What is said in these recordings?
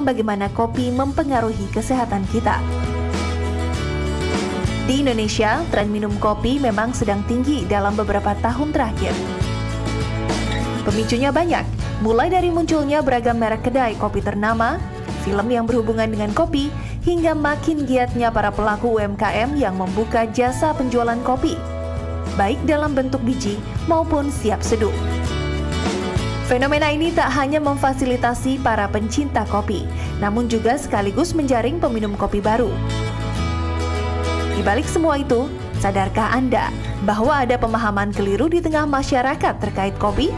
bagaimana kopi mempengaruhi kesehatan kita. Di Indonesia, tren minum kopi memang sedang tinggi dalam beberapa tahun terakhir. Pemicunya banyak, mulai dari munculnya beragam merek kedai kopi ternama, film yang berhubungan dengan kopi, hingga makin giatnya para pelaku UMKM yang membuka jasa penjualan kopi, baik dalam bentuk biji maupun siap seduh. Fenomena ini tak hanya memfasilitasi para pencinta kopi, namun juga sekaligus menjaring peminum kopi baru. Di balik semua itu, sadarkah Anda bahwa ada pemahaman keliru di tengah masyarakat terkait kopi?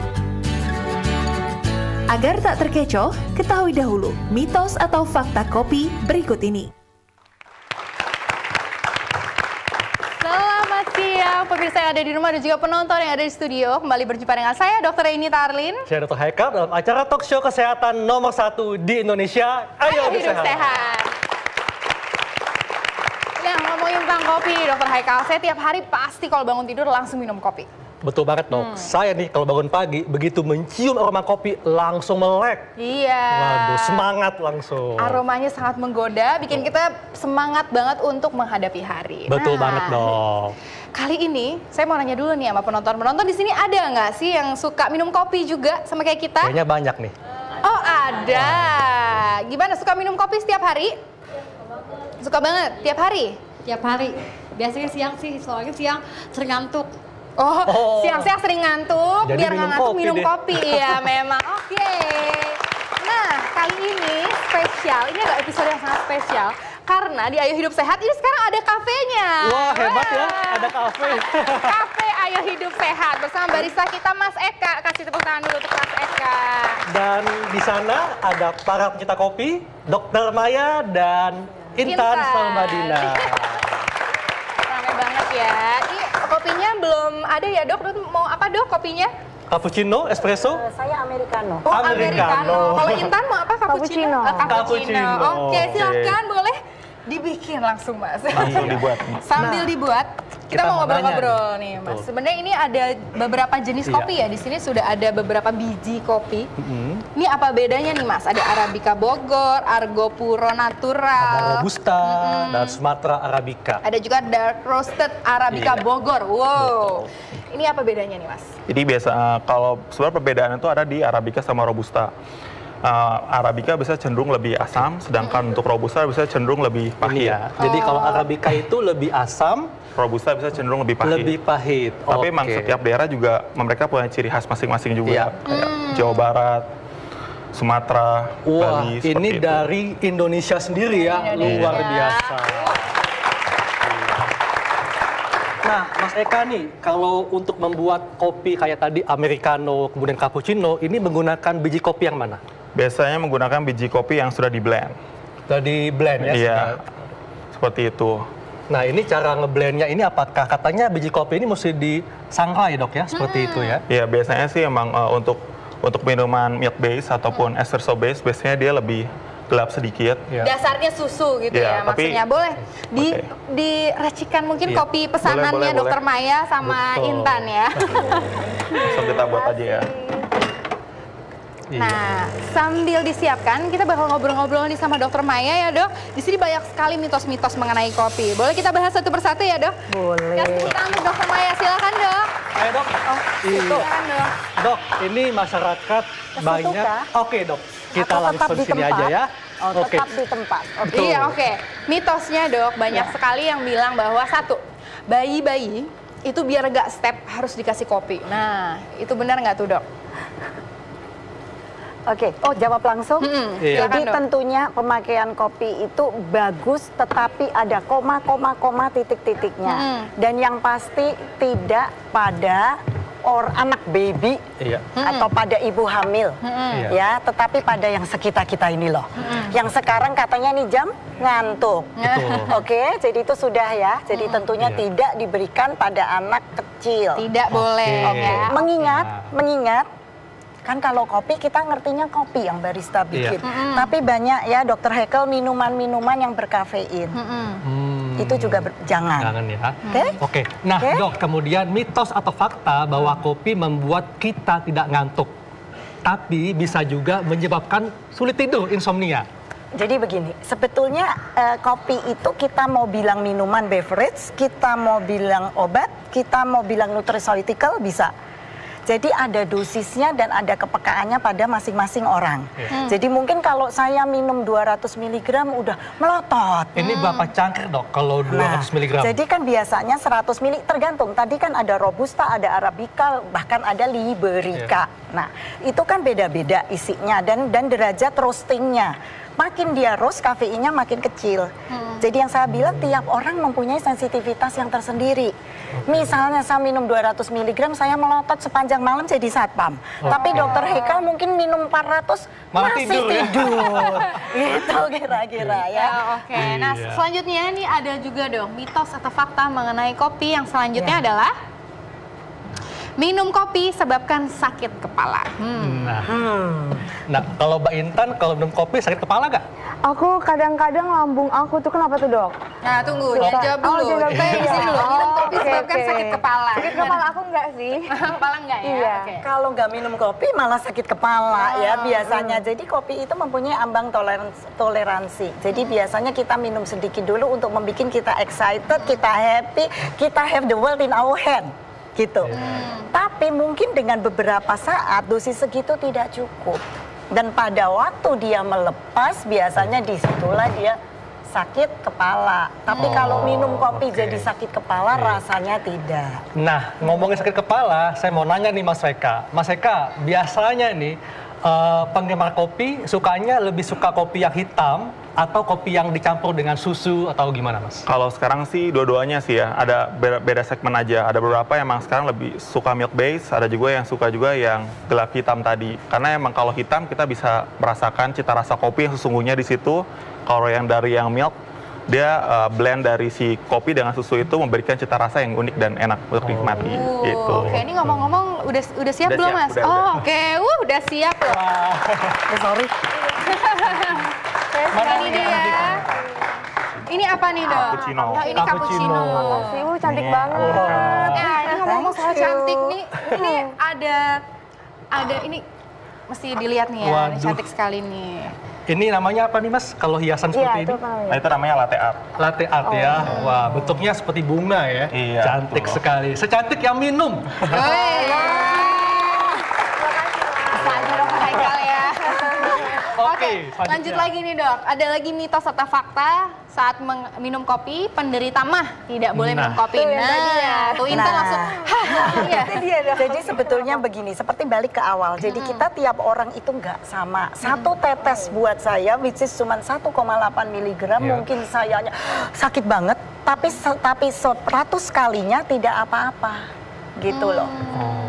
Agar tak terkecoh, ketahui dahulu mitos atau fakta kopi berikut ini. Selamat siang pemirsa yang ada di rumah dan juga penonton yang ada di studio. Kembali berjumpa dengan saya, Dr. Eni Tarlin. Saya Dr. Haikal dalam acara talk show kesehatan nomor 1 di Indonesia. Ayo hidup sehat. Nah, ngomongin tentang kopi, Dr. Haikal, saya tiap hari pasti kalau bangun tidur langsung minum kopi. Betul banget dok. Saya nih kalau bangun pagi begitu mencium aroma kopi langsung melek. Iya. Waduh, semangat langsung. Aromanya sangat menggoda, bikin kita semangat banget untuk menghadapi hari. Betul banget dok. Kali ini saya mau nanya dulu nih sama penonton di sini ada nggak sih yang suka minum kopi juga sama kayak kita? Kayaknya banyak nih. Oh ada. Gimana, suka minum kopi setiap hari? Suka banget tiap hari? Tiap hari. Biasanya siang sih, soalnya siang sering ngantuk. Oh, siang-siang sering ngantuk, jadi biar nggak ngantuk minum deh. kopi. Iya memang, oke. Nah, kali ini spesial, ini adalah episode yang sangat spesial. Karena di Ayo Hidup Sehat ini sekarang ada kafenya. Wah, hebat ya, ada kafe. Kafe Ayo Hidup Sehat bersama barista kita Mas Eka. Kasih tepuk tangan dulu untuk Mas Eka. Dan di sana ada para pencinta kopi, Dr. Maya dan Intan Salmadina. Ramai banget ya. Ini kopinya belum ada ya dok? Mau apa dok kopinya? Cappuccino, espresso? Saya Americano. Oh, Americano. Kalau Intan mau apa? Cappuccino. Cappuccino. Oke, silakan boleh dibikin langsung Mas. Langsung dibuat. Sambil dibuat, kita mau ngobrol-ngobrol nih Mas. Betul. Sebenarnya ini ada beberapa jenis kopi ya. Di sini sudah ada beberapa biji kopi. Ini apa bedanya nih Mas? Ada Arabica Bogor, Argo Puro Natural. Ada Robusta dan Sumatera Arabica. Ada juga Dark Roasted Arabica Bogor. Wow. Ini apa bedanya nih Mas? Jadi biasa kalau sebenarnya perbedaan itu ada di Arabica sama Robusta. Arabica bisa cenderung lebih asam, sedangkan untuk Robusta bisa cenderung lebih pahit. Ya. Jadi kalau Arabica itu lebih asam, Robusta bisa cenderung lebih pahit. lebih pahit. Tapi memang setiap daerah juga mereka punya ciri khas masing-masing juga. Iya. Kayak Jawa Barat, Sumatera, Wah, Bali, ini seperti itu. dari Indonesia sendiri ya, luar biasa. Nah, Mas Eka nih, kalau untuk membuat kopi kayak tadi Americano, kemudian cappuccino, ini menggunakan biji kopi yang mana? Biasanya menggunakan biji kopi yang sudah di blend. Sudah di blend ya? Iya, seperti itu. Nah, ini cara ngeblendnya ini apakah katanya biji kopi ini mesti disangrai dok ya, seperti itu ya? Iya, biasanya sih emang untuk minuman milk base ataupun espresso base, biasanya dia lebih gelap sedikit. Ya. Dasarnya susu gitu ya Iya, tapi- maksudnya. Boleh diracikan mungkin Iya. kopi pesanannya Boleh, Dokter boleh. Maya sama Betul. Intan ya. Langsung kita buat aja ya. Nah, sambil disiapkan, kita bakal ngobrol-ngobrol nih sama Dokter Maya ya dok. Di sini banyak sekali mitos-mitos mengenai kopi. Boleh kita bahas satu persatu ya dok? Boleh. Kasih tepuk tangan untuk Dokter Maya, silakan dok. Ayo dok. Silakan dok. Dok, ini masyarakat banyak. Oke dok, kita Atau tetap langsung di sini tempat? aja ya. Oh, Oke. tetap di tempat. Oke. Betul. Iya oke. Mitosnya dok, banyak sekali yang bilang bahwa satu, bayi-bayi itu biar gak step harus dikasih kopi. Nah, itu benar nggak tuh dok? Oke. Oh, jawab langsung. Iya. Silakan, Jadi dok. tentunya pemakaian kopi itu bagus, tetapi ada koma titik-titiknya. Dan yang pasti tidak pada anak baby Iya. atau pada ibu hamil, Iya. ya, tetapi pada yang sekitar kita ini loh. Yang sekarang katanya nih jam ngantuk. Betul. Oke, jadi itu sudah ya. Jadi tentunya Iya. tidak diberikan pada anak kecil. Tidak boleh. Oke. Ya. Mengingat kan kalau kopi kita ngertinya kopi yang barista bikin. Iya. Tapi banyak ya Dokter Haikal minuman-minuman yang berkafein. Itu juga jangan. Jangan ya. Oke? Oke. Nah, Oke. dok, kemudian mitos atau fakta bahwa kopi membuat kita tidak ngantuk, tapi bisa juga menyebabkan sulit tidur, insomnia. Jadi begini, sebetulnya kopi itu kita mau bilang minuman beverage, kita mau bilang obat, kita mau bilang nutraceutical bisa. Jadi ada dosisnya dan ada kepekaannya pada masing-masing orang. Jadi mungkin kalau saya minum 200 mg udah melotot. Ini berapa cangkir dok kalau 200 mg? Jadi kan biasanya 100 ml tergantung. Tadi kan ada Robusta, ada Arabica, bahkan ada Liberica. Nah, itu kan beda-beda isinya dan derajat roastingnya. Makin dia roast, kafeinnya makin kecil. Jadi yang saya bilang tiap orang mempunyai sensitivitas yang tersendiri. Misalnya saya minum 200 mg, saya melotot sepanjang malam jadi satpam. Tapi dokter Heka mungkin minum 400 masih tidur. Gitu kira-kira ya. Oke. Nah, selanjutnya nih ada juga dong mitos atau fakta mengenai kopi yang selanjutnya adalah minum kopi sebabkan sakit kepala. Nah, kalau Mbak Intan, kalau minum kopi sakit kepala nggak? Aku kadang-kadang lambung aku tuh kenapa tuh dok? Nah, tunggu, dijawab dulu. Disini dulu, minum kopi sebabkan sakit kepala. Sakit kepala aku enggak sih. Kepala enggak ya? Iya. Kalau nggak minum kopi malah sakit kepala ya biasanya. Jadi kopi itu mempunyai ambang toleransi. Jadi biasanya kita minum sedikit dulu untuk membuat kita excited, kita happy, kita have the world in our hand. Gitu. Tapi mungkin dengan beberapa saat dosis segitu tidak cukup. Dan pada waktu dia melepas biasanya disitulah dia sakit kepala. Tapi kalau minum kopi jadi sakit kepala rasanya tidak. Nah, ngomongin sakit kepala, saya mau nanya nih Mas Eka. Mas Eka, biasanya nih penggemar kopi sukanya lebih suka kopi yang hitam atau kopi yang dicampur dengan susu atau gimana Mas? Kalau sekarang sih dua-duanya sih ya, ada beda segmen aja. Ada beberapa yang emang sekarang lebih suka milk base, ada juga yang suka juga yang gelap hitam tadi. Karena emang kalau hitam kita bisa merasakan cita rasa kopi yang sesungguhnya di situ. Kalau yang dari yang milk, dia blend dari si kopi dengan susu itu memberikan cita rasa yang unik dan enak untuk dinikmati. Gitu. Oke, ini ngomong-ngomong udah siap belum Mas? Udah. Oke, udah siap loh. Sorry. Ini dia. Ini apa nih dok? Cappuccino. Oh, ini cappuccino. Cantik banget. Nah, ini ngomong-ngomong soal cantik nih, ini ada ini mesti dilihat nih ya, ini cantik sekali nih. Ini namanya apa nih Mas? Kalau hiasan seperti ini? Nah itu namanya latte art. Latte art ya. Wah, bentuknya seperti bunga ya. Iya, Cantik betul. sekali. Secantik yang minum. Aja dong Haikal ya. Oke, selanjutnya. lanjut lagi nih dok. Ada lagi mitos atau fakta saat minum kopi penderita mah tidak boleh minum kopi. Tuh Intan langsung. Jadi sebetulnya begini, seperti balik ke awal. Jadi kita tiap orang itu nggak sama. Satu tetes buat saya, which is cuma 1,8 mg, mungkin sayanya sakit banget. Tapi 100 kalinya tidak apa-apa. Gitu loh.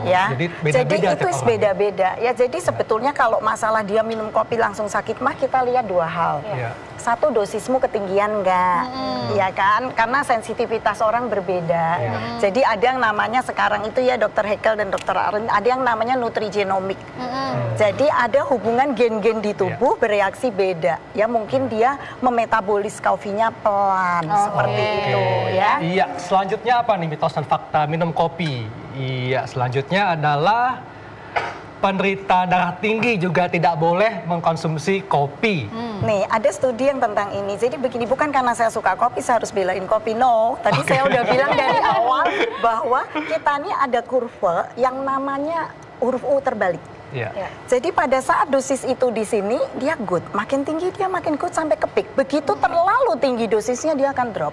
Ya. Jadi beda-beda itu beda-beda. Ya, jadi sebetulnya kalau masalah dia minum kopi langsung sakit mah kita lihat dua hal. Satu, dosismu ketinggian enggak? Ya kan? Karena sensitivitas orang berbeda. Jadi ada yang namanya sekarang itu ya Dr. Hackle dan Dr. Arin, ada yang namanya nutrigenomik. Jadi ada hubungan gen-gen di tubuh bereaksi beda. Ya mungkin dia memetabolis kopinya pelan seperti itu ya. Iya, selanjutnya apa nih mitos dan fakta minum kopi? Iya, selanjutnya adalah penderita darah tinggi juga tidak boleh mengkonsumsi kopi. Nih, ada studi yang tentang ini. Jadi begini, bukan karena saya suka kopi, saya harus belain kopi. No, tadi saya udah bilang dari awal bahwa kita ini ada kurva yang namanya huruf U terbalik. Jadi pada saat dosis itu di sini, dia good. Makin tinggi dia makin good sampai ke peak. Begitu terlalu tinggi dosisnya, dia akan drop.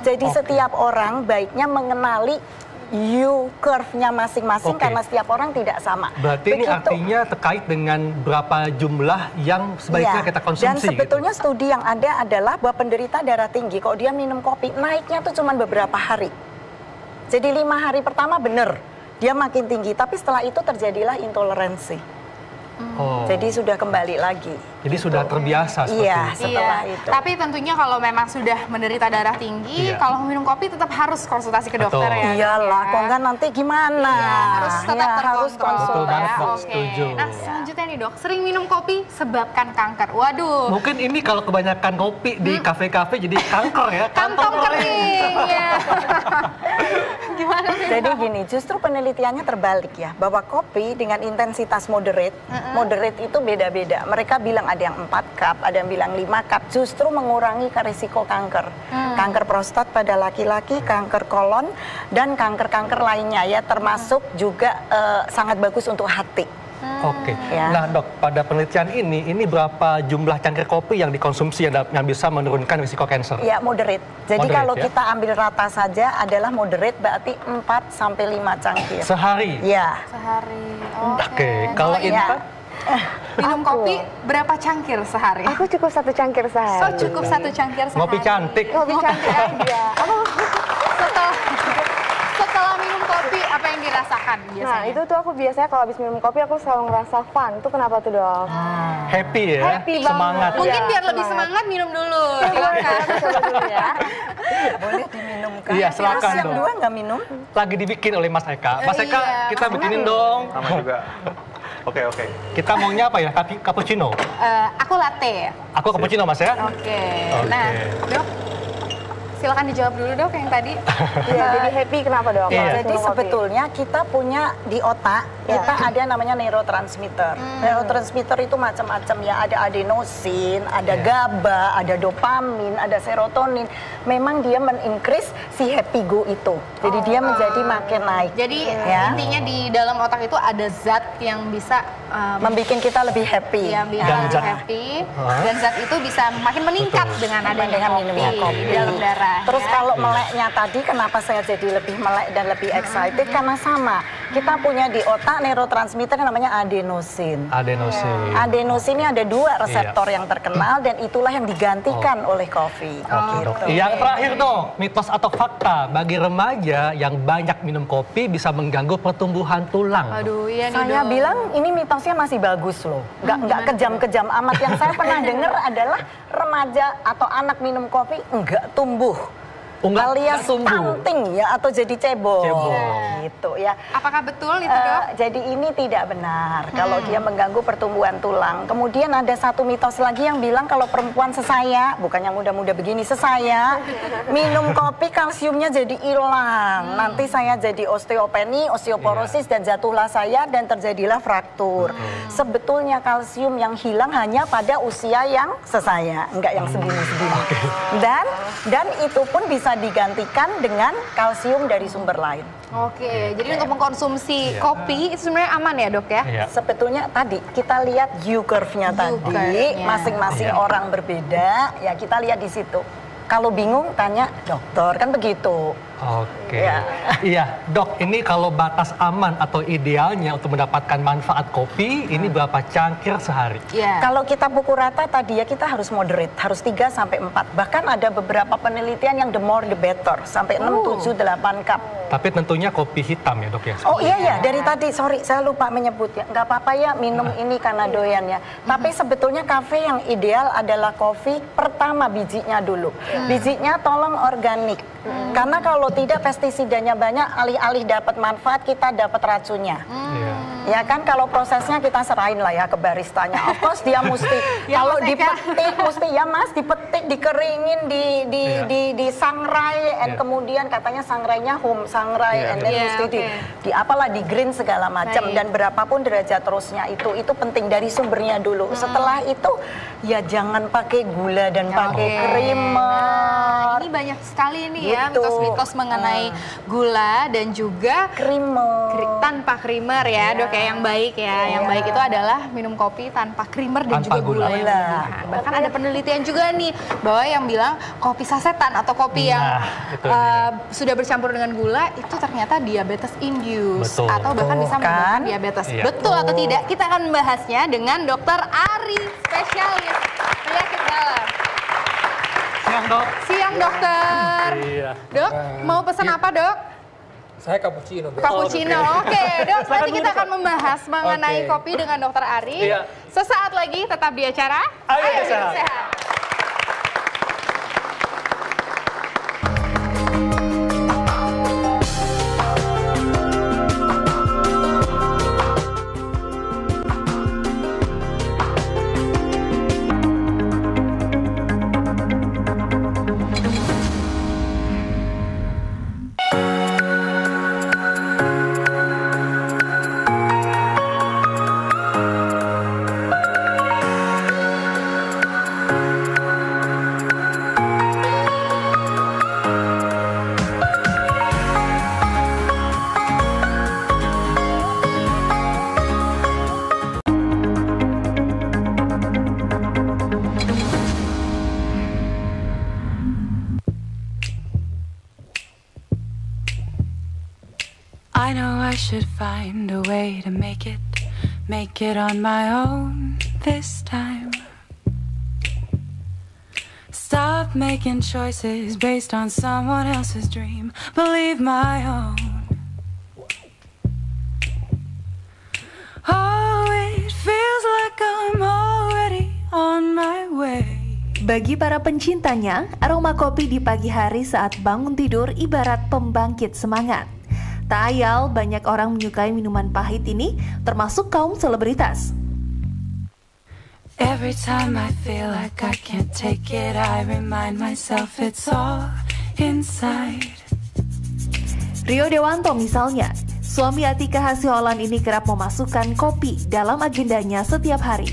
Jadi setiap orang baiknya mengenali U-curve-nya masing-masing karena setiap orang tidak sama. Berarti ini artinya terkait dengan berapa jumlah yang sebaiknya kita konsumsi. Dan sebetulnya studi yang ada adalah bahwa penderita darah tinggi, kalau dia minum kopi, naiknya tuh cuma beberapa hari. Jadi 5 hari pertama bener, dia makin tinggi. Tapi setelah itu terjadilah intoleransi. Jadi sudah kembali lagi. Jadi sudah terbiasa seperti itu. Setelah itu. Tapi tentunya kalau memang sudah menderita darah tinggi, kalau minum kopi tetap harus konsultasi ke dokter ya. Iyalah, kok enggak nanti gimana? Harus tetap terkontrol. Setuju. Nah, selanjutnya nih dok, sering minum kopi sebabkan kanker. Waduh. Mungkin ini kalau kebanyakan kopi di kafe-kafe jadi kanker ya. Kantong kering ya. Gimana sih? Jadi gini, justru penelitiannya terbalik ya, bahwa kopi dengan intensitas moderate, moderate itu beda-beda. Mereka bilang ada yang 4 cup, ada yang bilang 5 cup, justru mengurangi risiko kanker. Kanker prostat pada laki-laki, kanker kolon, dan kanker-kanker lainnya ya, termasuk juga sangat bagus untuk hati. Oke. Ya. Nah, Dok, pada penelitian ini berapa jumlah cangkir kopi yang dikonsumsi yang bisa menurunkan risiko kanker? Ya, moderate. Jadi Moderate, kalau ya? kita ambil rata saja adalah moderate, berarti 4 sampai 5 cangkir. Sehari? Ya. Sehari. Oke. Kalau ya. Intan? Minum kopi berapa cangkir sehari? Aku cukup 1 cangkir So sehari. cukup 1 cangkir sehari. Ngopi cantik. Hobi cantik aja. Setelah minum kopi apa yang dirasakan biasanya? Nah, itu tuh aku biasanya kalau habis minum kopi aku selalu ngerasa fun. Itu kenapa tuh, Dok? Happy ya? Happy banget. Semangat. Mungkin Iya, biar lebih semangat minum dulu. Silakan. Coba dulu ya. Boleh diminumkan. Iya, silakan Terus yang dong. 2 nggak minum? Lagi dibikin oleh Mas Eka. Mas Eka, Iya. kita bikinin dong. Sama juga. Oke. Kita maunya apa ya? Cappuccino? Aku latte. Aku cappuccino, Mas ya? Oke. Oke. Nah, Dok, silakan dijawab dulu Dok yang tadi. Iya, jadi happy kenapa, Dok? Iya. Kalau Jadi minum kopi? sebetulnya kita punya di otak, kita ada namanya neurotransmitter. Neurotransmitter itu macam-macam ya, ada adenosin, ada GABA, ada dopamin, ada serotonin. Memang dia men-increase si happy go itu. Jadi dia menjadi makin naik. Jadi Ya. intinya di dalam otak itu ada zat yang bisa Membikin kita lebih happy. yang bisa Dan zat- happy Hah? dan zat itu bisa makin meningkat dengan adanya Dengan minumnya kopi di dalam darah. Terus ya. kalau meleknya tadi, kenapa saya jadi lebih melek dan lebih excited? Karena sama, kita punya di otak neurotransmitter yang namanya adenosin. Adenosin. Adenosin ini ada 2 reseptor yang terkenal dan itulah yang digantikan oleh kopi. Oke, Dok. Yang terakhir dong, mitos atau fakta bagi remaja yang banyak minum kopi bisa mengganggu pertumbuhan tulang. Aduh, iya nih Saya Dok. bilang ini mitosnya masih bagus loh, nggak kejam-kejam amat. Yang saya pernah dengar adalah remaja atau anak minum kopi nggak tumbuh. Nggak Alias tumbuh. stunting ya atau jadi cebol. Cebol. Gitu ya. Apakah betul itu Dok? Jadi ini tidak benar kalau dia mengganggu pertumbuhan tulang. Kemudian ada satu mitos lagi yang bilang kalau perempuan sesaya, bukan yang muda-muda begini, sesaya, minum kopi kalsiumnya jadi hilang. Nanti saya jadi osteopeni, osteoporosis dan jatuhlah saya dan terjadilah fraktur. Sebetulnya kalsium yang hilang hanya pada usia yang sesaya, enggak yang segini-segini. Dan itu pun bisa digantikan dengan kalsium dari sumber lain. Oke, jadi untuk mengkonsumsi kopi itu sebenarnya aman ya Dok ya? Iya. Sebetulnya tadi kita lihat U curve-nya tadi, curve-nya. masing-masing Iya. orang berbeda, ya kita lihat di situ. Kalau bingung tanya dokter, kan begitu. Oke. Ya. Iya, Dok, ini kalau batas aman atau idealnya untuk mendapatkan manfaat kopi, ini berapa cangkir sehari? Iya. Kalau kita pukul rata tadi ya kita harus moderate, harus 3 sampai 4. Bahkan ada beberapa penelitian yang the more the better, sampai 6, 7, 8 cup. Tapi tentunya kopi hitam ya, Dok ya? Oh iya dari tadi, sorry saya lupa menyebut ya. Nggak apa-apa ya minum ini karena doyan ya. Tapi sebetulnya kafe yang ideal adalah kopi pertama bijinya dulu. Bijinya tolong organik. Karena kalau tidak pestisidanya banyak, alih-alih dapat manfaat kita dapat racunnya. Iya. Ya kan kalau prosesnya kita serahin lah ya ke baristanya. Of course dia mesti Ya, kalau Mas Eka. dipetik mesti ya Mas dipetik, dikeringin, di sangrai, and Iya. kemudian katanya sangrainya sangrai, Iya, and then iya. mesti Oke. di apalah di green segala macam Baik. dan berapapun derajat terusnya itu penting dari sumbernya dulu. Setelah itu ya jangan pakai gula dan pakai creamer. Ini banyak sekali nih ya Gitu. mitos-mitos mengenai gula dan juga Creamer. tanpa creamer ya Dok ya, yang baik ya. Yang Iya. baik itu adalah minum kopi tanpa creamer dan Tanpa juga gula yang gula. berlebihan. Bahkan ada penelitian juga nih bahwa yang bilang kopi sasetan atau kopi yang itu dia. sudah bercampur dengan gula itu ternyata diabetes induced Betul. atau bahkan bisa Tuh, kan? menyebabkan diabetes. Iya. Betul atau tidak? Kita akan membahasnya dengan Dokter Ari, spesialis penyakit dalam. Siang, Dok. Siang Dokter. Iya. Dok, mau pesan apa Dok? Saya cappuccino. Dok. Cappuccino. Oke, Dok. Silakan Nanti kita dulu, akan membahas mengenai Oke. kopi dengan Dokter Ari. Iya. Sesaat lagi tetap di acara Ayo Hidup Hidup Sehat. Sehat. I know I should find a way to make it on my own this time. Stop making choices based on someone else's dream. Believe my own. Oh, it feels like I'm already on my way. Bagi para pencintanya, aroma kopi di pagi hari saat bangun tidur ibarat pembangkit semangat. Tak ayal banyak orang menyukai minuman pahit ini, termasuk kaum selebritas. Every time I feel like I can't take it, I remind myself it's all inside. Rio Dewanto misalnya, suami Atika Hasiholan ini kerap memasukkan kopi dalam agendanya setiap hari.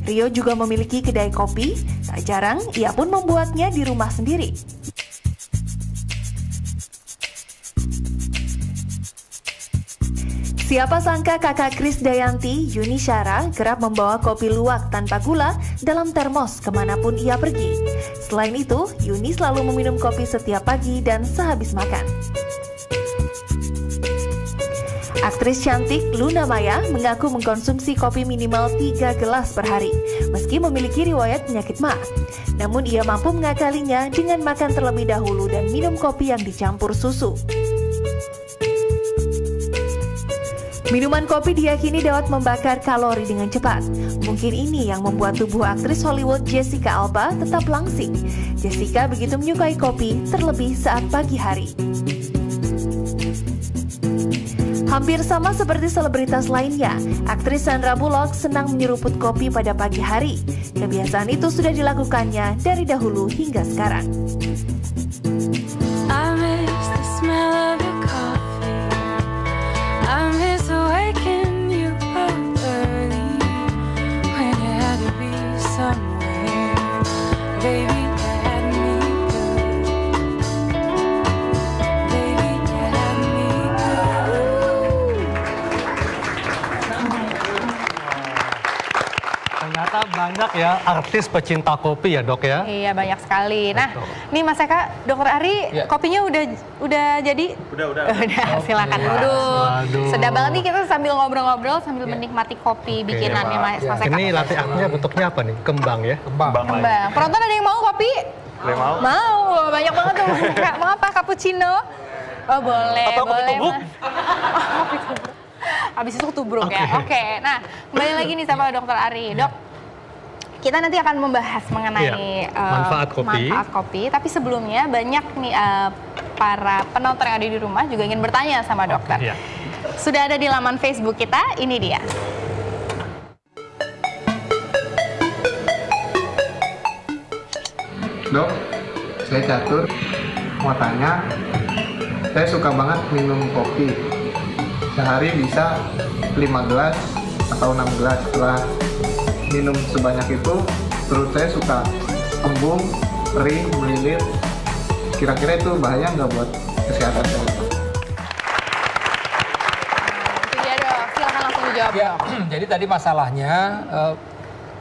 Rio juga memiliki kedai kopi, tak jarang ia pun membuatnya di rumah sendiri. Siapa sangka kakak Krisdayanti, Yuni Syara, kerap membawa kopi luwak tanpa gula dalam termos kemanapun ia pergi. Selain itu, Yuni selalu meminum kopi setiap pagi dan sehabis makan. Aktris cantik Luna Maya mengaku mengkonsumsi kopi minimal 3 gelas per hari, meski memiliki riwayat penyakit MA. Namun ia mampu mengakalinya dengan makan terlebih dahulu dan minum kopi yang dicampur susu. Minuman kopi diyakini dapat membakar kalori dengan cepat. Mungkin ini yang membuat tubuh aktris Hollywood Jessica Alba tetap langsing. Jessica begitu menyukai kopi, terlebih saat pagi hari. Hampir sama seperti selebritas lainnya, aktris Sandra Bullock senang menyeruput kopi pada pagi hari. Kebiasaan itu sudah dilakukannya dari dahulu hingga sekarang. I miss the smell of your coffee. I miss waking you up early when you had to be somewhere. Baby, you had me good. Baby, you had me good. Ternyata banyak ya artis pecinta kopi ya, Dok ya. Iya, banyak sekali. Nah, nih Mas Eka, Dokter Ari, kopinya udah jadi? Udah, silakan duduk. Sedap banget nih kita sambil ngobrol-ngobrol sambil menikmati kopi bikinannya Mas Eka. Ini latte artnya bentuknya apa nih? Kembang ya? Kembang. Penonton ada yang mau kopi? Mau? Mau, banyak banget tuh. Mau apa? Cappuccino? Oh boleh, atau boleh. tubruk? Habis itu tubruk ya. Oke, nah kembali lagi nih sama Dokter Ari. Dok, kita nanti akan membahas mengenai manfaat kopi. Tapi sebelumnya banyak nih para penonton yang ada di rumah juga ingin bertanya sama dokter. Sudah ada di laman Facebook kita, ini dia. Dok, saya Catur, mau tanya, saya suka banget minum kopi. Sehari bisa 5 gelas atau 6 gelas. Setelah minum sebanyak itu, perut saya suka kembung, perih, melilit. Kira-kira itu bahaya nggak buat kesehatan saya? Itu dia dok, silakan langsung dijawab. Ya, jadi tadi masalahnya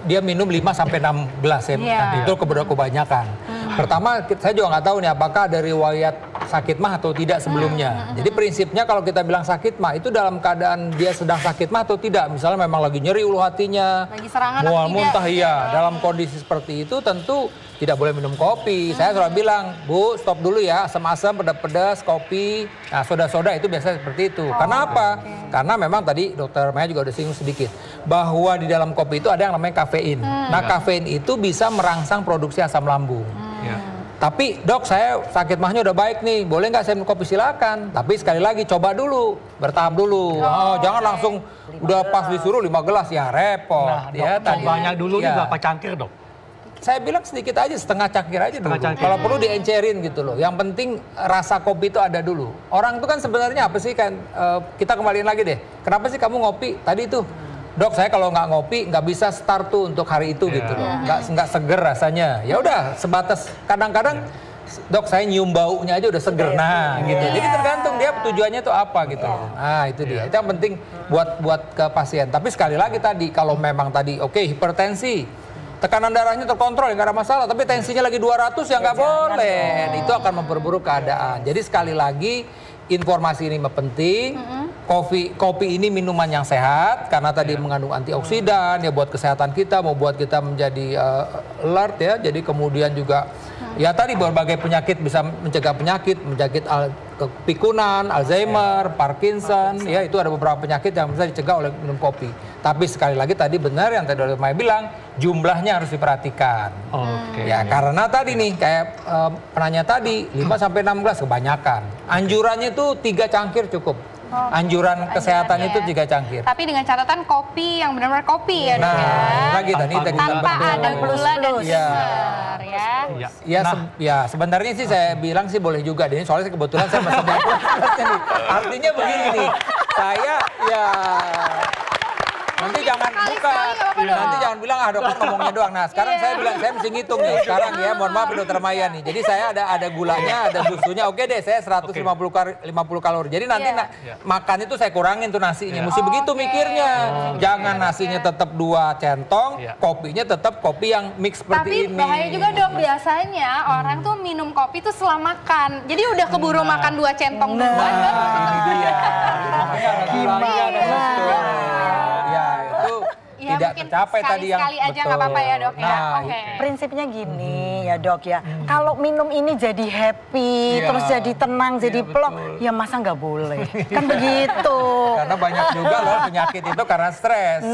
dia minum 5-6 gelas ya, itu kebanyakan. Pertama, saya juga nggak tahu nih apakah ada riwayat sakit mah atau tidak sebelumnya. Jadi prinsipnya kalau kita bilang sakit mah itu dalam keadaan dia sedang sakit mah atau tidak. Misalnya memang lagi nyeri ulu hatinya, lagi serangan mual muntah, iya. Dalam kondisi seperti itu tentu tidak boleh minum kopi. Saya selalu bilang, Bu, stop dulu ya, asam-asam, pedas-pedas, kopi. Nah, soda-soda itu biasanya seperti itu. Karena apa? Karena memang tadi Dokter Maya juga udah singgung sedikit bahwa di dalam kopi itu ada yang namanya kafein. Nah, kafein itu bisa merangsang produksi asam lambung. Tapi dok, saya sakit mahnya udah baik nih, boleh nggak saya minum kopi? Silakan. Tapi sekali lagi coba dulu, bertahap dulu. Jangan langsung udah pas disuruh 5 gelas ya repot. Nah, ya, cobanya dulu ini berapa cangkir dok? Saya bilang sedikit aja, setengah cangkir aja dulu. Kalau perlu diencerin gitu loh. Yang penting rasa kopi itu ada dulu. Orang itu kan sebenarnya apa sih kan? Kita kembaliin lagi deh. Kenapa sih kamu ngopi? Tadi tuh, dok saya kalau nggak ngopi nggak bisa start tuh untuk hari itu gitu loh. Nggak seger rasanya. Ya udah sebatas kadang-kadang dok saya nyium baunya aja udah seger. Nah gitu. Jadi tergantung dia tujuannya tuh apa gitu. Nah itu dia. Itu yang penting buat ke pasien. Tapi sekali lagi tadi kalau memang tadi oke, hipertensi. Tekanan darahnya terkontrol, nggak ada masalah. Tapi tensinya lagi 200 ya nggak boleh. Itu akan memperburuk keadaan. Jadi sekali lagi informasi ini penting. kopi ini minuman yang sehat karena tadi mengandung antioksidan ya buat kesehatan kita, mau buat kita menjadi alert ya. Jadi kemudian juga ya tadi berbagai penyakit bisa mencegah penyakit kepikunan, Alzheimer, Parkinson, ya itu ada beberapa penyakit yang bisa dicegah oleh minum kopi. Tapi sekali lagi tadi benar yang tadi Maya bilang, jumlahnya harus diperhatikan. Ya karena tadi nih kayak penanya tadi 5 sampai 6 gelas kebanyakan. Anjurannya itu 3 cangkir cukup. Anjuran kesehatan itu 3 cangkir. Tapi dengan catatan kopi yang benar-benar kopi ya. Nah, lagi tadi tanpa ada gula dan sugar ya. Ya sebenarnya sih saya bilang sih boleh juga deh. Soalnya kebetulan saya masih dapat. Artinya begini nih. Saya ya nanti jangan bukan, nanti jangan bilang dokter ngomongnya doang. Nah sekarang saya bilang saya mesti ngitung nih. Sekarang ya mohon maaf dokter Maya nih. Jadi saya ada gulanya, ada susunya. Oke deh saya 150 kalori. Jadi nanti makan itu saya kurangin tuh nasinya. Mesti begitu mikirnya. Jangan nasinya tetap 2 centong, kopinya tetap kopi yang mix seperti ini. Tapi bahaya juga dok, biasanya orang tuh minum kopi tuh setelah makan. Jadi udah keburu makan 2 centong duluan. Ini dia. Ya, tidak tercapai tadi yang sekali aja nggak apa-apa ya dok ya. Prinsipnya gini ya dok ya, kalau minum ini jadi happy, terus jadi tenang, jadi plong, ya masa nggak boleh? Kan begitu. Karena banyak juga loh penyakit itu karena stres.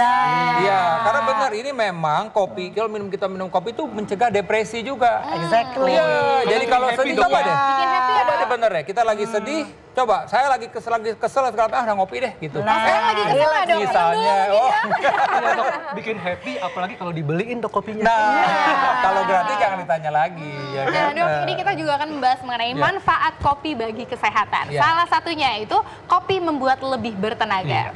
Iya, karena benar ini memang kopi, kalau kita minum kopi itu mencegah depresi juga. Exactly. Iya, jadi kalau sedih coba deh. Bikin happy ya dok. Bener ya, kita lagi sedih, coba saya lagi kesel sekarang udah ngopi deh gitu. Saya lagi kesel ya dok. Misalnya, bikin happy apalagi kalau dibeliin dok kopinya. Nah, kalau gratis jangan ditanya lagi. Ya kan? Nah dok, ini kita juga akan membahas mengenai manfaat kopi bagi kesehatan. Salah satunya itu kopi membuat lebih bertenaga.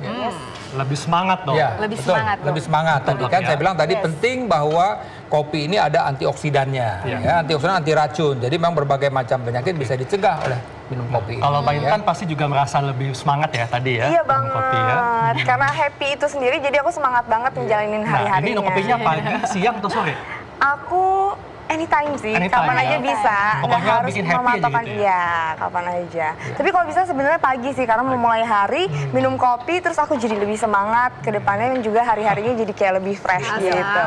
Lebih semangat dong. Lebih semangat. Lebih semangat. Tadi kan saya bilang tadi penting bahwa kopi ini ada antioksidannya, ya, antioksidan anti racun. Jadi memang berbagai macam penyakit bisa dicegah oleh minum kopi. Kalau Mbak Intan pasti juga merasa lebih semangat ya tadi ya. Iya banget. Kopi ya. Karena happy itu sendiri, jadi aku semangat banget menjalanin hari-harinya. Ini kopinya pagi, siang atau sore? Aku anytime sih, kapan aja bisa. Nggak harus bikin happy mematokkan aja gitu ya? Kapan aja. Tapi kalau bisa sebenarnya pagi sih, karena mau mulai hari minum kopi, terus aku jadi lebih semangat ke depannya dan juga hari-harinya jadi kayak lebih fresh gitu.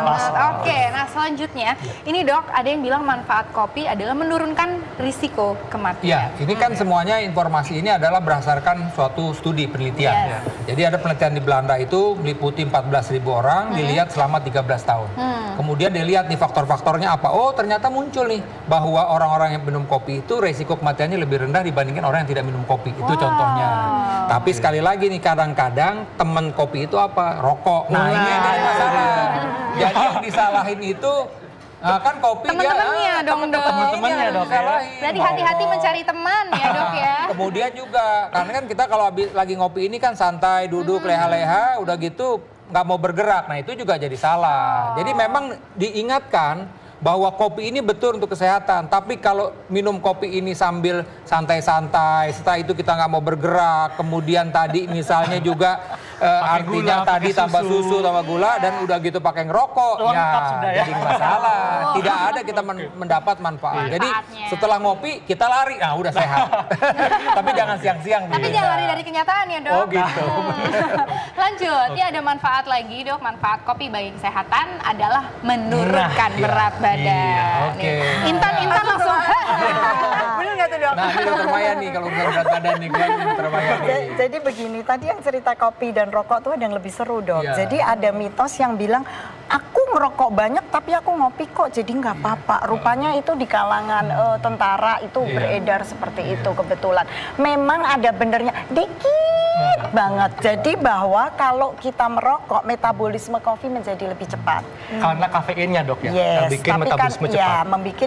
Oke, nah selanjutnya ini dok ada yang bilang manfaat kopi adalah menurunkan risiko kematian. Ya, ini kan semuanya informasi ini adalah berdasarkan suatu studi penelitian. Jadi ada penelitian di Belanda itu meliputi 14.000 orang, dilihat selama 13 tahun. Kemudian dilihat nih faktor-faktornya apa. Oh ternyata muncul nih bahwa orang-orang yang minum kopi itu resiko kematiannya lebih rendah dibandingkan orang yang tidak minum kopi. Itu contohnya. Tapi sekali lagi nih kadang-kadang teman kopi itu apa? Rokok. Nah ini yang jadi masalah. Jadi yang disalahin itu kan kopi teman-temannya teman-temannya dok. Berarti hati-hati mencari teman ya dok ya. Kemudian juga karena kan kita kalau lagi ngopi ini kan santai duduk leha-leha udah gitu nggak mau bergerak. Nah itu juga jadi salah. Jadi memang diingatkan bahwa kopi ini betul untuk kesehatan. Tapi kalau minum kopi ini sambil santai-santai, setelah itu kita nggak mau bergerak, kemudian tadi misalnya juga artinya gula, tadi tambah susu, tambah gula, dan udah gitu pakai ngerokok, jadi masalah. Tidak ada kita mendapat manfaat. Jadi setelah ngopi kita lari, nah udah sehat. Tapi jangan siang-siang. Tapi jangan lari dari kenyataan ya dok. Oh gitu. Lanjut, ini ada manfaat lagi dok. Manfaat kopi bagi kesehatan adalah menurunkan berat badan. Iya, oke. Intan langsung. Bener nggak tuh dok? Nah ini dokter Maya nih kalau urusan berat badan nih, dokter Maya nih. Jadi begini, tadi yang cerita kopi dan rokok tuh ada yang lebih seru dok. Jadi ada mitos yang bilang, aku ngerokok banyak tapi aku ngopi kok jadi nggak apa-apa. Rupanya itu di kalangan tentara itu beredar seperti itu kebetulan. Memang ada benernya, dikit banget. Jadi bahwa kalau kita merokok, metabolisme kopi menjadi lebih cepat. Karena kafeinnya dok ya? Yes, bikin tapi metabolisme kan cepat. ya membuat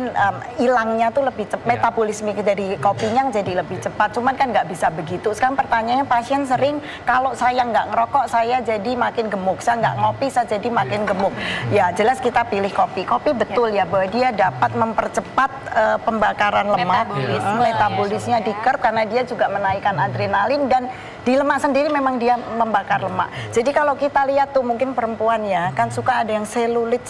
hilangnya tuh lebih cepat. Metabolisme dari kopinya jadi lebih cepat. Cuman kan nggak bisa begitu. Sekarang pertanyaannya pasien sering, kalau saya nggak ngerokok saya jadi makin gemuk. Saya nggak ngopi saya jadi makin gemuk. Ya jelas kita pilih kopi. Kopi betul ya bahwa dia dapat mempercepat pembakaran lemak, metabolisnya di curb karena dia juga menaikkan adrenalin dan di lemak sendiri memang dia membakar lemak. Jadi kalau kita lihat tuh mungkin perempuan ya kan suka ada yang selulit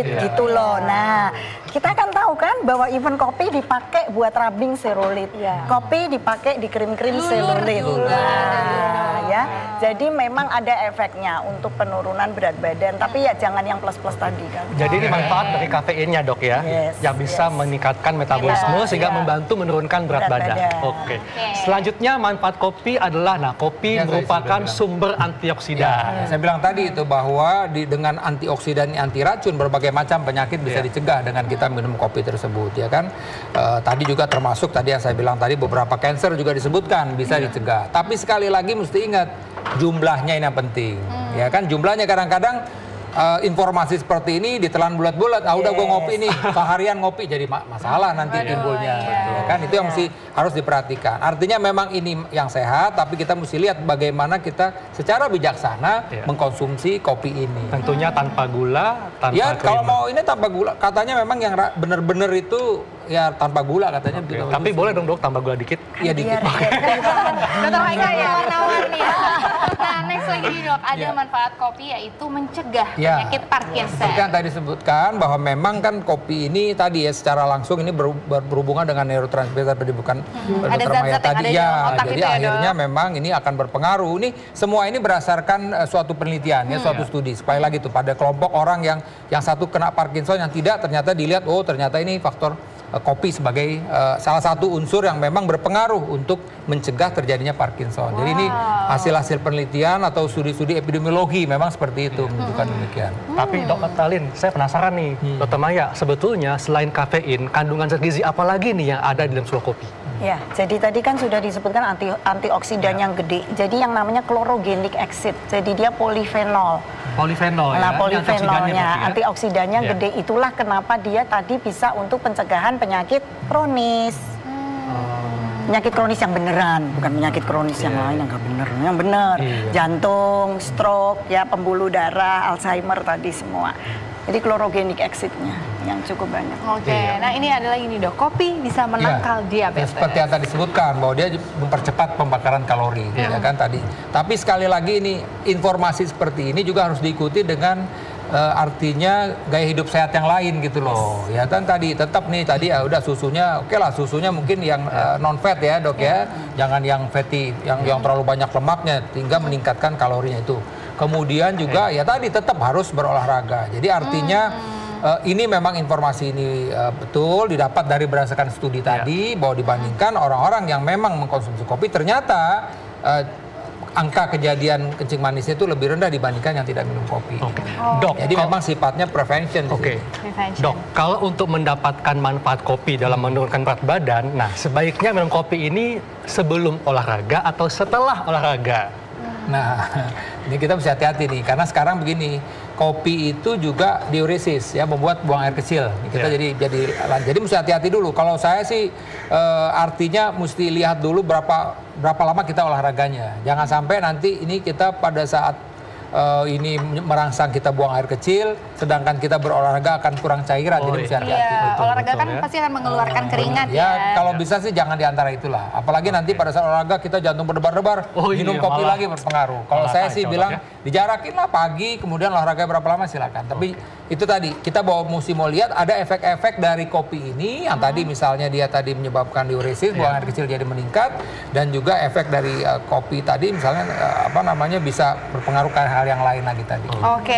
gitu loh. Nah kita kan tahu kan bahwa even kopi dipakai buat rubbing selulit, kopi dipakai di krim-krim selulit. Nah ya. Jadi memang ada efeknya untuk penurunan berat badan, tapi ya jangan yang plus-plus tadi kan. Jadi ini manfaat dari kafeinnya dok ya, yang bisa meningkatkan metabolisme sehingga membantu menurunkan berat badan. Oke. Selanjutnya manfaat kopi adalah, kopi merupakan sumber antioksidan. Saya bilang tadi itu bahwa dengan antioksidan, anti racun, berbagai macam penyakit bisa dicegah dengan kita minum kopi tersebut, ya kan. Tadi juga termasuk tadi yang saya bilang tadi beberapa kanker juga disebutkan bisa dicegah. Tapi sekali lagi mesti ingat jumlahnya ini yang penting, ya kan. Jumlahnya kadang-kadang informasi seperti ini ditelan bulat-bulat. Udah gue ngopi nih, seharian ngopi jadi masalah nanti timbulnya, ya kan. Itu yang mesti harus diperhatikan. Artinya memang ini yang sehat, tapi kita mesti lihat bagaimana kita secara bijaksana mengkonsumsi kopi ini. Tentunya tanpa gula, tanpa kalau mau ini tanpa gula, katanya memang yang benar-benar itu ya tanpa gula katanya. Tapi boleh dong dok tambah gula dikit? Iya dikit. Dr. Haika ya warna-warni ya. Nah next lagi nih dok, ada manfaat kopi yaitu mencegah penyakit Parkinson. Seperti yang tadi disebutkan bahwa memang kan kopi ini tadi ya secara langsung ini berhubungan dengan neurotransmitter tadi bukan ada zat-zat yang ada di otak jadi itu ya, akhirnya memang ini akan berpengaruh. Ini semua ini berdasarkan suatu penelitian ya, suatu studi. Sekali lagi tuh pada kelompok orang yang satu kena Parkinson, yang tidak ternyata dilihat ternyata ini faktor kopi sebagai salah satu unsur yang memang berpengaruh untuk mencegah terjadinya Parkinson. Jadi ini hasil-hasil penelitian atau studi-studi epidemiologi memang seperti itu menunjukkan demikian. Tapi Dr. Talin, saya penasaran nih, Dr. Maya, sebetulnya selain kafein, kandungan zat gizi apa lagi nih yang ada di dalam sebuah kopi? Ya, jadi tadi kan sudah disebutkan antioksidan yang gede. Jadi yang namanya chlorogenic acid. Jadi dia polifenol. Polifenol ya. Nah, polifenolnya, antioksidannya gede. Itulah kenapa dia tadi bisa untuk pencegahan penyakit kronis. Penyakit kronis yang beneran, bukan penyakit kronis yang lain yang nggak bener. Yang bener, jantung, stroke, ya pembuluh darah, Alzheimer tadi semua. Jadi chlorogenic acid-nya yang cukup banyak. Nah ini adalah ini dok, kopi bisa menangkal diabetes. Seperti yang tadi disebutkan bahwa dia mempercepat pembakaran kalori, ya kan tadi. Tapi sekali lagi ini informasi seperti ini juga harus diikuti dengan artinya gaya hidup sehat yang lain gitu loh. Ya kan tadi tetap nih tadi udah susunya oke lah, susunya mungkin yang non fat ya dok ya. Jangan yang fatty, yang terlalu banyak lemaknya hingga meningkatkan kalorinya itu. Kemudian juga ya tadi tetap harus berolahraga. Jadi artinya ini memang informasi ini betul didapat dari berdasarkan studi tadi bahwa dibandingkan orang-orang yang memang mengkonsumsi kopi ternyata angka kejadian kencing manisnya itu lebih rendah dibandingkan yang tidak minum kopi. Dok, jadi memang sifatnya prevention. Dok, kalau untuk mendapatkan manfaat kopi dalam menurunkan berat badan, sebaiknya minum kopi ini sebelum olahraga atau setelah olahraga? Nah, ini kita mesti hati-hati nih, karena sekarang begini, kopi itu juga diuresis ya, membuat buang air kecil. Kita jadi mesti hati-hati dulu. Kalau saya sih artinya mesti lihat dulu berapa lama kita olahraganya. Jangan sampai nanti ini kita pada saat ini merangsang kita buang air kecil, sedangkan kita berolahraga akan kurang cairan, jadi mesti hati-hati. Olahraga kan pasti akan mengeluarkan keringat ya. Kalau bisa sih jangan diantara itulah. Apalagi nanti pada saat olahraga kita jantung berdebar-debar, minum kopi lagi berpengaruh. Kalau saya sih bilang dijarakin lah pagi, kemudian olahraga berapa lama silakan. Tapi itu tadi kita mesti mau lihat ada efek-efek dari kopi ini yang tadi misalnya dia tadi menyebabkan diuresis, buang air kecil jadi meningkat, dan juga efek dari kopi tadi misalnya bisa berpengaruh ke hal yang lain lagi tadi.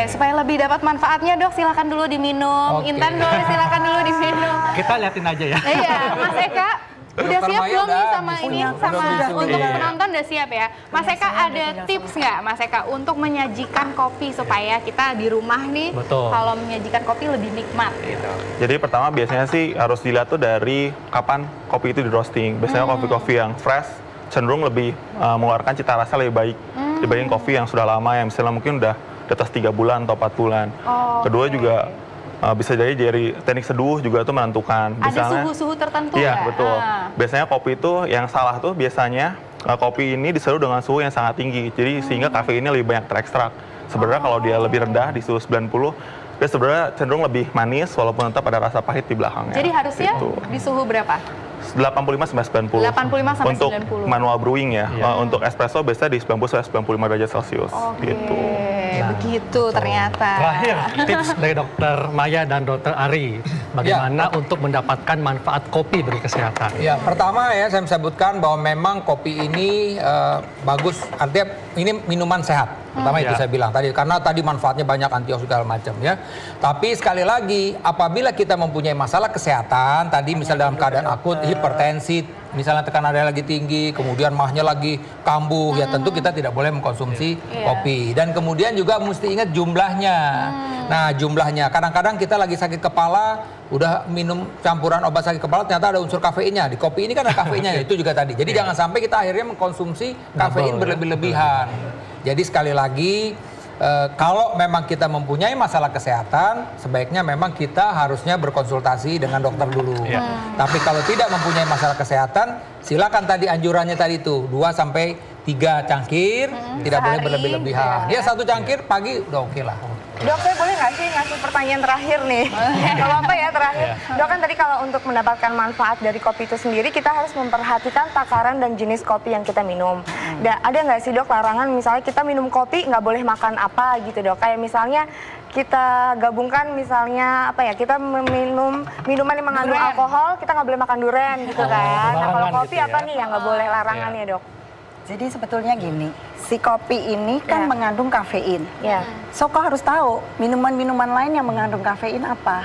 Supaya lebih dapat manfaatnya dok, silakan dulu diminum. Intan boleh silakan dulu diminum. Kita liatin aja ya. Iya, Mas Eka. Udah siap belum nih sama ini? Untuk penonton udah siap ya? Mas Eka ada tips nggak Mas Eka untuk menyajikan kopi supaya kita di rumah nih kalau menyajikan kopi lebih nikmat gitu? Jadi pertama biasanya sih harus dilihat tuh dari kapan kopi itu di roasting. Biasanya kopi-kopi yang fresh cenderung lebih mengeluarkan cita rasa lebih baik dibanding kopi yang sudah lama yang misalnya mungkin udah di atas 3 bulan atau 4 bulan. Kedua juga bisa jadi dari teknik seduh juga itu menentukan. Ada suhu-suhu tertentu nggak? Iya, betul. Biasanya kopi itu yang salah tuh biasanya kopi ini diseduh dengan suhu yang sangat tinggi. Jadi sehingga kafeinnya lebih banyak terekstrak. Sebenarnya kalau dia lebih rendah di suhu 90, dia sebenarnya cenderung lebih manis walaupun tetap ada rasa pahit di belakangnya. Jadi harusnya di suhu berapa? 85-90. 85-90. Untuk manual brewing ya. Untuk espresso biasanya di 90-95 derajat Celcius. Gitu. Begitu ternyata. Terakhir, tips dari Dr. Maya dan Dr. Ari, bagaimana untuk mendapatkan manfaat kopi bagi kesehatan? Ya, pertama ya saya sebutkan bahwa memang kopi ini bagus, artinya ini minuman sehat. Pertama itu saya bilang tadi, karena tadi manfaatnya banyak, antioksidan segala macam ya. Tapi sekali lagi, apabila kita mempunyai masalah kesehatan, tadi misalnya dalam keadaan akut, hipertensi, misalnya tekanan darah lagi tinggi, kemudian mahnya lagi kambuh, ya tentu kita tidak boleh mengkonsumsi kopi. Dan kemudian juga mesti ingat jumlahnya. Nah, jumlahnya. Kadang-kadang kita lagi sakit kepala, udah minum campuran obat sakit kepala, ternyata ada unsur kafeinnya. Di kopi ini kan ada kafeinnya, itu juga tadi. Jadi jangan sampai kita akhirnya mengkonsumsi kafein berlebih-lebihan. Jadi sekali lagi, kalau memang kita mempunyai masalah kesehatan, sebaiknya memang kita harusnya berkonsultasi dengan dokter dulu. Tapi kalau tidak mempunyai masalah kesehatan, silakan tadi anjurannya tadi itu 2 sampai 3 cangkir, tidak boleh berlebih-lebihan. Ya 1 cangkir pagi udah oke lah. Dok, saya boleh nggak sih ngasih pertanyaan terakhir nih? Kalau apa ya terakhir? Dok, kan tadi kalau untuk mendapatkan manfaat dari kopi itu sendiri, kita harus memperhatikan takaran dan jenis kopi yang kita minum. Ada nggak sih dok larangan misalnya kita minum kopi nggak boleh makan apa gitu dok? Kayak misalnya kita gabungkan misalnya apa ya, kita meminum minuman yang mengandung alkohol, kita nggak boleh makan durian gitu kan. Nah kalau kopi gitu apa nih yang nggak boleh larangannya dok? Jadi sebetulnya gini, si kopi ini kan mengandung kafein. So kau harus tahu minuman-minuman lain yang mengandung kafein apa.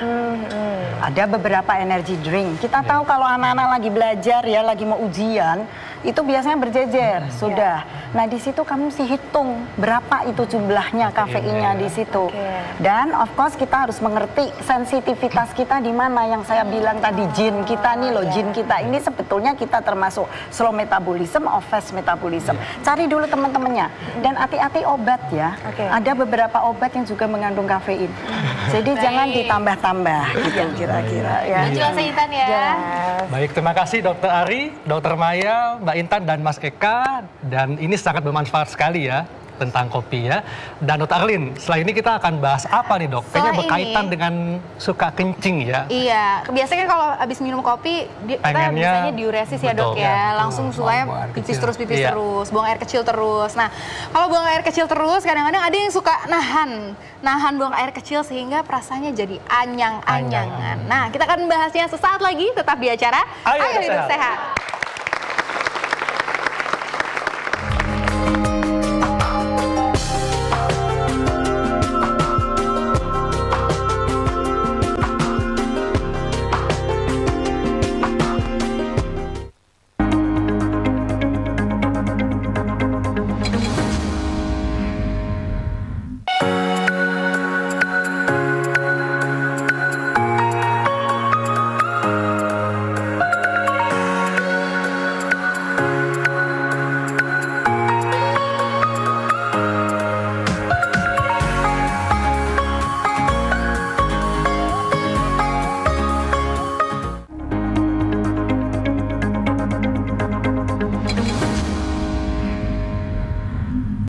Ada beberapa energy drink. Kita tahu kalau anak-anak lagi belajar ya, lagi mau ujian, itu biasanya berjejer sudah. Nah di situ kamu mesti hitung berapa itu jumlahnya kafeinnya di situ. Dan of course kita harus mengerti sensitivitas kita di mana, yang saya bilang tadi jin kita nih loh, jin kita ini sebetulnya kita termasuk slow metabolism or fast metabolism. Cari dulu teman-temannya. Dan hati-hati obat ya. Ada beberapa obat yang juga mengandung kafein. Jadi jangan ditambah-tambah gitu kira-kira ya. Jelas Intan ya. Baik, terima kasih Dokter Ari, Dokter Maya, Mbak Intan dan Mas Eka, dan ini sangat bermanfaat sekali ya tentang kopi ya. Dan Dokter Arlin, setelah ini kita akan bahas apa nih dok? Kayaknya berkaitan dengan suka kencing ya. Iya, biasanya kalau habis minum kopi kita biasanya diuresis ya dok ya. Langsung supaya pipis terus, buang air kecil terus. Nah, kalau buang air kecil terus kadang-kadang ada yang suka nahan buang air kecil sehingga perasaannya jadi anyang-anyangan. Nah, kita akan membahasnya sesaat lagi, tetap di acara Ayo Hidup Sehat.